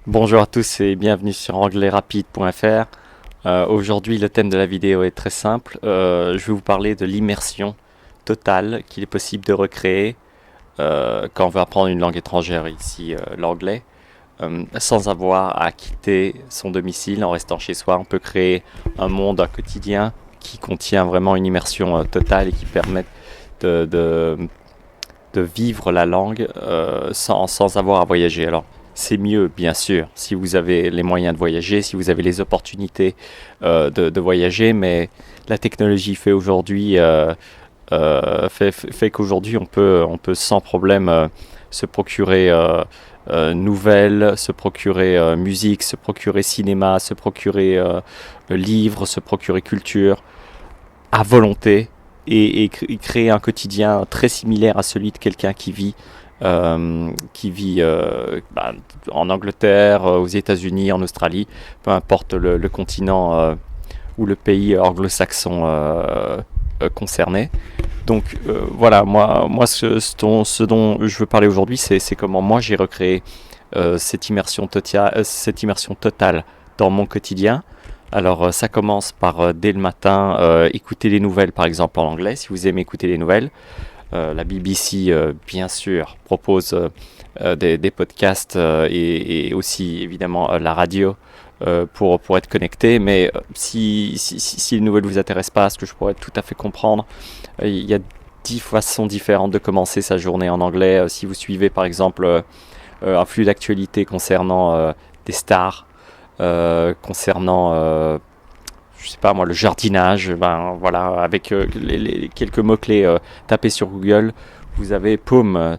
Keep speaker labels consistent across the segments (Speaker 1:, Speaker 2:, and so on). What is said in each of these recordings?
Speaker 1: Bonjour à tous et bienvenue sur anglais-rapide.fr. Aujourd'hui, le thème de la vidéo est très simple. Je vais vous parler de l'immersion totale qu'il est possible de recréer quand on veut apprendre une langue étrangère, ici l'anglais, sans avoir à quitter son domicile. En restant chez soi, on peut créer un monde, un quotidien qui contient vraiment une immersion totale et qui permet de, de, de vivre la langue sans avoir à voyager. Alors, c'est mieux, bien sûr, si vous avez les moyens de voyager, si vous avez les opportunités de voyager, mais la technologie fait qu'aujourd'hui on peut sans problème se procurer nouvelles, se procurer musique, se procurer cinéma, se procurer livres, se procurer culture à volonté et créer un quotidien très similaire à celui de quelqu'un qui vit en Angleterre, aux États-Unis, en Australie, peu importe le continent ou le pays anglo-saxon concerné. Donc voilà, moi ce dont je veux parler aujourd'hui, c'est comment moi j'ai recréé cette immersion totale dans mon quotidien. Alors ça commence par dès le matin écouter les nouvelles par exemple en anglais si vous aimez écouter les nouvelles. La BBC bien sûr propose des podcasts et aussi évidemment la radio pour être connecté. Mais si les nouvelles ne vous intéressent pas, ce que je pourrais tout à fait comprendre, il y a 10 façons différentes de commencer sa journée en anglais. Si vous suivez par exemple un flux d'actualité concernant des stars, concernant je sais pas moi, le jardinage, ben voilà, avec les quelques mots-clés tapés sur Google, vous avez, poum,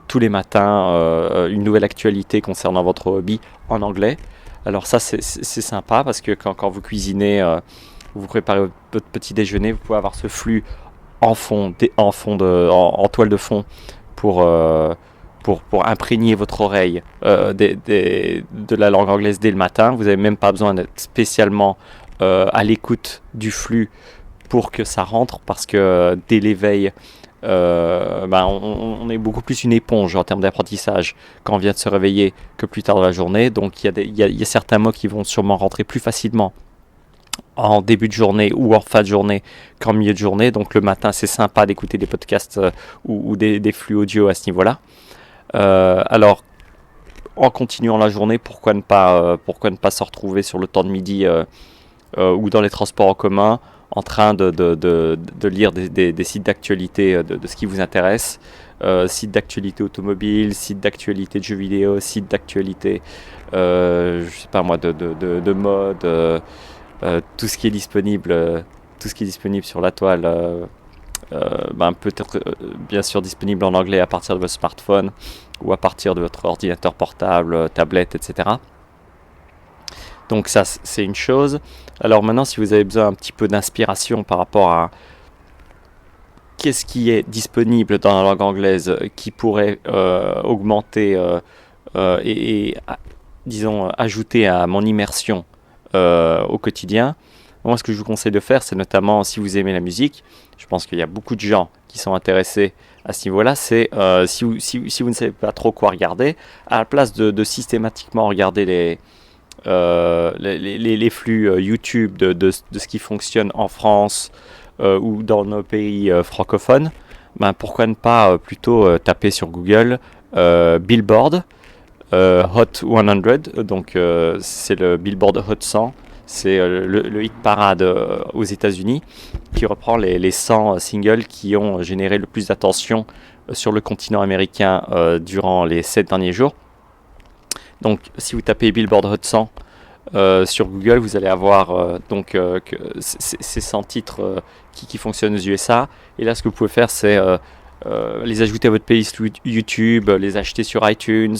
Speaker 1: tous les matins, une nouvelle actualité concernant votre hobby en anglais. Alors ça, c'est sympa parce que quand vous cuisinez, vous préparez votre petit déjeuner, vous pouvez avoir ce flux en toile de fond pour, pour imprégner votre oreille de la langue anglaise dès le matin. Vous n'avez même pas besoin d'être spécialement à l'écoute du flux pour que ça rentre, parce que dès l'éveil, on est beaucoup plus une éponge en termes d'apprentissage quand on vient de se réveiller que plus tard dans la journée. Donc il y a certains mots qui vont sûrement rentrer plus facilement en début de journée ou en fin de journée qu'en milieu de journée. Donc le matin, c'est sympa d'écouter des podcasts ou des flux audio à ce niveau-là. Alors, en continuant la journée, pourquoi ne pas se retrouver sur le temps de midi ou dans les transports en commun en train de lire des sites d'actualité de ce qui vous intéresse, sites d'actualité automobile, sites d'actualité de jeux vidéo, sites d'actualité, je sais pas moi, de mode, tout ce qui est disponible, sur la toile, peut-être bien sûr disponible en anglais à partir de votre smartphone ou à partir de votre ordinateur portable, tablette, etc. Donc ça, c'est une chose. Alors maintenant, si vous avez besoin un petit peu d'inspiration par rapport à qu'est-ce qui est disponible dans la langue anglaise qui pourrait augmenter disons, ajouter à mon immersion au quotidien, moi, ce que je vous conseille de faire, c'est notamment si vous aimez la musique, je pense qu'il y a beaucoup de gens qui sont intéressés à ce niveau-là, c'est si vous ne savez pas trop quoi regarder, à la place de systématiquement regarder les flux YouTube de ce qui fonctionne en France ou dans nos pays francophones, pourquoi ne pas plutôt taper sur Google Billboard Hot 100, donc c'est le Billboard Hot 100, c'est le hit parade aux États-Unis qui reprend les 100 singles qui ont généré le plus d'attention sur le continent américain durant les 7 derniers jours. Donc si vous tapez Billboard Hot 100 sur Google, vous allez avoir ces 100 titres qui fonctionnent aux USA. Et là, ce que vous pouvez faire, c'est les ajouter à votre playlist YouTube, les acheter sur iTunes,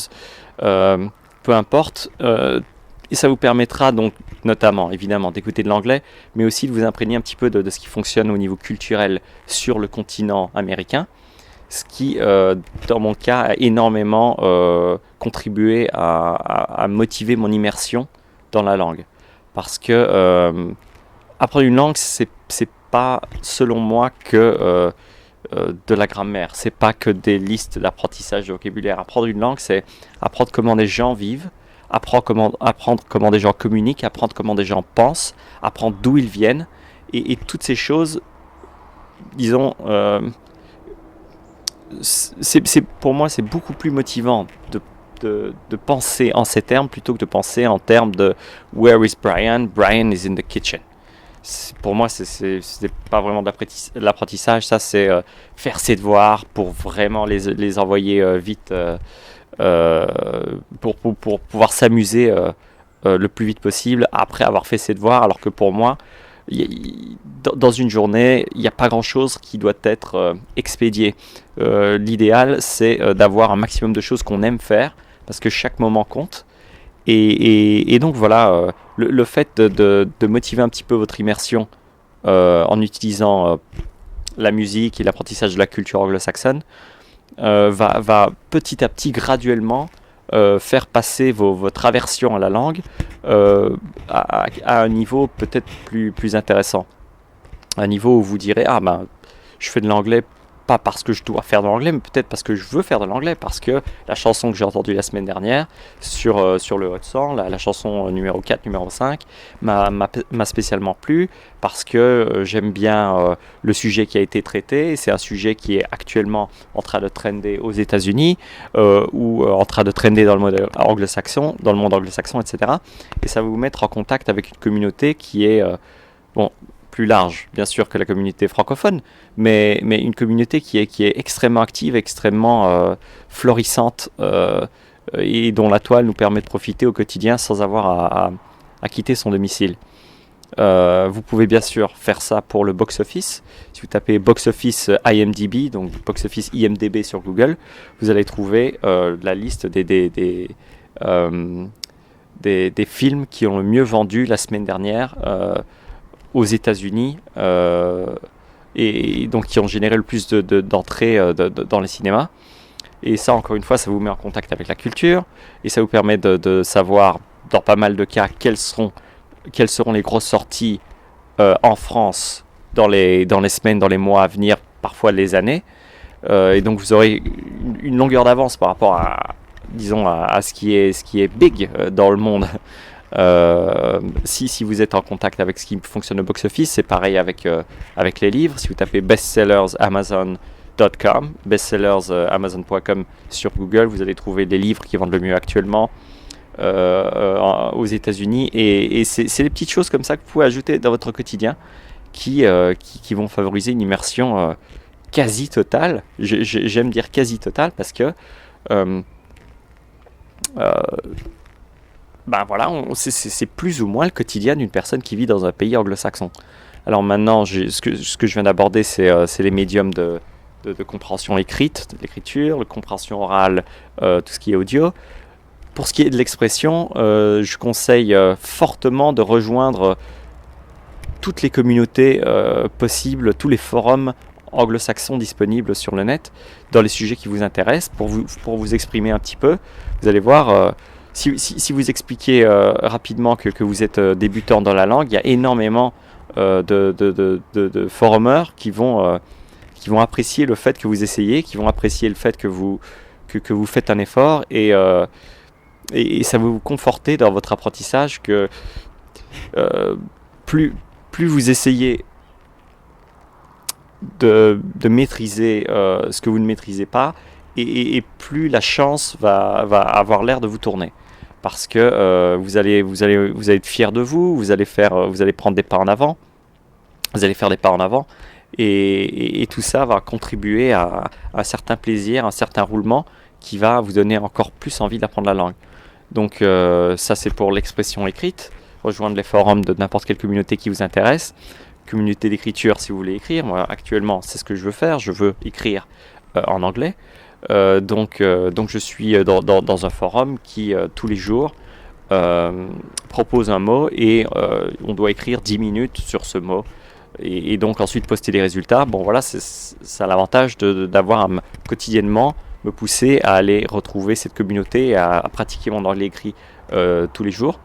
Speaker 1: peu importe. Et ça vous permettra donc notamment, évidemment, d'écouter de l'anglais, mais aussi de vous imprégner un petit peu de ce qui fonctionne au niveau culturel sur le continent américain. Ce qui, dans mon cas, a énormément contribué à motiver mon immersion dans la langue. Parce que apprendre une langue, c'est pas, selon moi, que de la grammaire. C'est pas que des listes d'apprentissage de vocabulaire. Apprendre une langue, c'est apprendre comment les gens vivent, apprendre comment des gens communiquent, apprendre comment des gens pensent, apprendre d'où ils viennent, et toutes ces choses, disons, pour moi, c'est beaucoup plus motivant de penser en ces termes plutôt que de penser en termes de Where is Brian? Brian is in the kitchen. Pour moi, c'est pas vraiment de l'apprentissage, ça c'est faire ses devoirs pour vraiment les envoyer vite, pour pouvoir s'amuser le plus vite possible après avoir fait ses devoirs, alors que pour moi, dans une journée, il n'y a pas grand-chose qui doit être expédié. L'idéal, c'est d'avoir un maximum de choses qu'on aime faire, parce que chaque moment compte. Et donc voilà, le fait de motiver un petit peu votre immersion en utilisant la musique et l'apprentissage de la culture anglo-saxonne va petit à petit, graduellement, faire passer votre aversion à la langue à un niveau peut-être plus intéressant. Un niveau où vous direz, ah ben, je fais de l'anglais pas parce que je dois faire de l'anglais, mais peut-être parce que je veux faire de l'anglais, parce que la chanson que j'ai entendue la semaine dernière sur le Hot 100, la chanson numéro 4, numéro 5, m'a spécialement plu, parce que j'aime bien le sujet qui a été traité. C'est un sujet qui est actuellement en train de trender aux États-Unis, ou en train de trender dans le monde anglo-saxon, etc. Et ça va vous mettre en contact avec une communauté qui est plus large, bien sûr, que la communauté francophone, mais une communauté qui est extrêmement active, extrêmement florissante, et dont la toile nous permet de profiter au quotidien sans avoir à quitter son domicile. Vous pouvez bien sûr faire ça pour le box-office. Si vous tapez box-office IMDb, donc box-office IMDb sur Google, vous allez trouver la liste des films qui ont le mieux vendu la semaine dernière aux États-Unis, et donc qui ont généré le plus d'entrées dans les cinémas. Et ça, encore une fois, ça vous met en contact avec la culture, et ça vous permet de savoir, dans pas mal de cas, quelles seront les grosses sorties en France dans les semaines, dans les mois à venir, parfois les années. Et donc vous aurez une longueur d'avance par rapport à ce qui est big dans le monde. Si vous êtes en contact avec ce qui fonctionne au box-office, c'est pareil avec les livres. Si vous tapez bestsellersamazon.com, bestsellersamazon.com sur Google, vous allez trouver les livres qui vendent le mieux actuellement aux États-Unis. Et c'est des petites choses comme ça que vous pouvez ajouter dans votre quotidien qui vont favoriser une immersion quasi totale. J'aime dire quasi totale parce que ben voilà, c'est plus ou moins le quotidien d'une personne qui vit dans un pays anglo-saxon. Alors maintenant, ce que je viens d'aborder, c'est les médiums de compréhension écrite, l'écriture, la compréhension orale, tout ce qui est audio. Pour ce qui est de l'expression, je conseille fortement de rejoindre toutes les communautés possibles, tous les forums anglo-saxons disponibles sur le net, dans les sujets qui vous intéressent, pour vous exprimer un petit peu. Vous allez voir... Si vous expliquez rapidement que vous êtes débutant dans la langue, il y a énormément de forumers qui vont apprécier le fait que vous essayez, qui vont apprécier le fait que vous faites un effort, et ça va vous conforter dans votre apprentissage que plus vous essayez de maîtriser ce que vous ne maîtrisez pas, et plus la chance va avoir l'air de vous tourner, parce que vous allez être fier de vous allez prendre des pas en avant, vous allez faire des pas en avant, et tout ça va contribuer à un certain plaisir, un certain roulement qui va vous donner encore plus envie d'apprendre la langue. Donc ça, c'est pour l'expression écrite. Rejoindre les forums de n'importe quelle communauté qui vous intéresse. Communauté d'écriture si vous voulez écrire. Moi actuellement, c'est ce que je veux faire, je veux écrire en anglais. Donc je suis dans un forum qui tous les jours propose un mot, et on doit écrire 10 minutes sur ce mot, et donc ensuite poster les résultats. Bon voilà, ça a l'avantage d'avoir quotidiennement me pousser à aller retrouver cette communauté et à pratiquer mon anglais écrit tous les jours.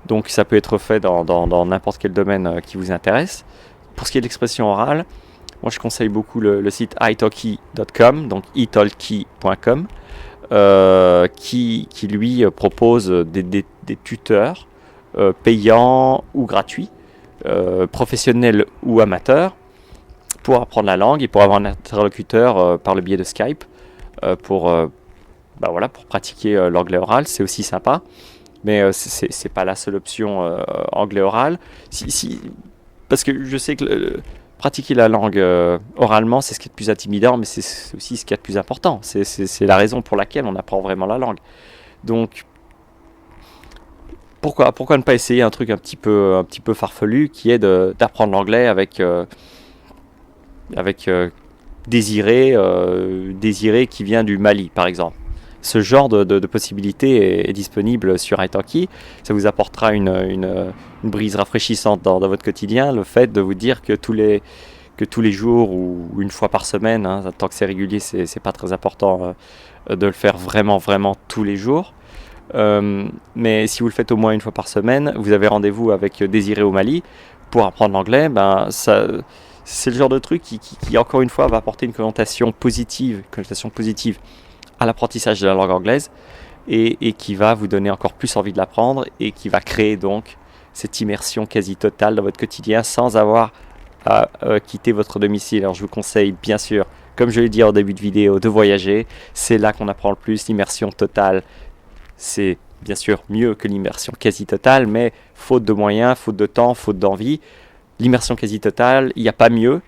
Speaker 1: Donc ça peut être fait dans n'importe quel domaine qui vous intéresse. Pour ce qui est de l'expression orale, moi je conseille beaucoup le site italki.com, donc italki.com, qui lui propose des tuteurs payants ou gratuits, professionnels ou amateurs, pour apprendre la langue et pour avoir un interlocuteur par le biais de Skype pour pratiquer l'anglais oral. C'est aussi sympa, mais c'est pas la seule option anglais oral. Parce que je sais que pratiquer la langue oralement, c'est ce qui est le plus intimidant, mais c'est aussi ce qui est le plus important. C'est la raison pour laquelle on apprend vraiment la langue. Donc, pourquoi ne pas essayer un truc un petit peu farfelu, qui est d'apprendre l'anglais avec Désiré qui vient du Mali, par exemple. Ce genre de possibilité est disponible sur italki. Ça vous apportera une brise rafraîchissante dans votre quotidien, le fait de vous dire que tous les jours ou une fois par semaine, hein, tant que c'est régulier, c'est pas très important de le faire vraiment tous les jours. Mais si vous le faites au moins une fois par semaine, vous avez rendez-vous avec Désiré au Mali pour apprendre l'anglais. C'est le genre de truc qui encore une fois va apporter une connotation positive à l'apprentissage de la langue anglaise et qui va vous donner encore plus envie de l'apprendre et qui va créer donc cette immersion quasi totale dans votre quotidien sans avoir à quitter votre domicile. Alors je vous conseille bien sûr, comme je l'ai dit en début de vidéo, de voyager. C'est là qu'on apprend le plus. L'immersion totale, c'est bien sûr mieux que l'immersion quasi totale, mais faute de moyens, faute de temps, faute d'envie, l'immersion quasi totale, il n'y a pas mieux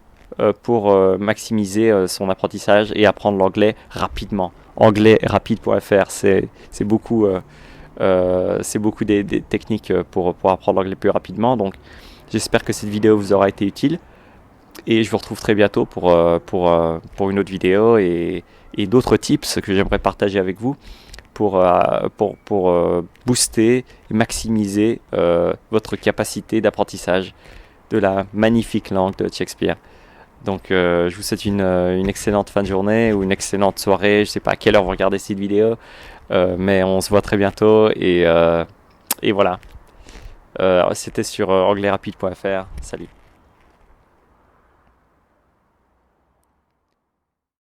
Speaker 1: pour maximiser son apprentissage et apprendre l'anglais rapidement. Anglais-rapide.fr, c'est beaucoup des techniques pour apprendre l'anglais plus rapidement. Donc j'espère que cette vidéo vous aura été utile et je vous retrouve très bientôt pour une autre vidéo et d'autres tips que j'aimerais partager avec vous pour booster et maximiser votre capacité d'apprentissage de la magnifique langue de Shakespeare. Donc je vous souhaite une excellente fin de journée ou une excellente soirée. Je ne sais pas à quelle heure vous regardez cette vidéo, mais on se voit très bientôt et voilà. C'était sur anglais-rapide.fr. Salut.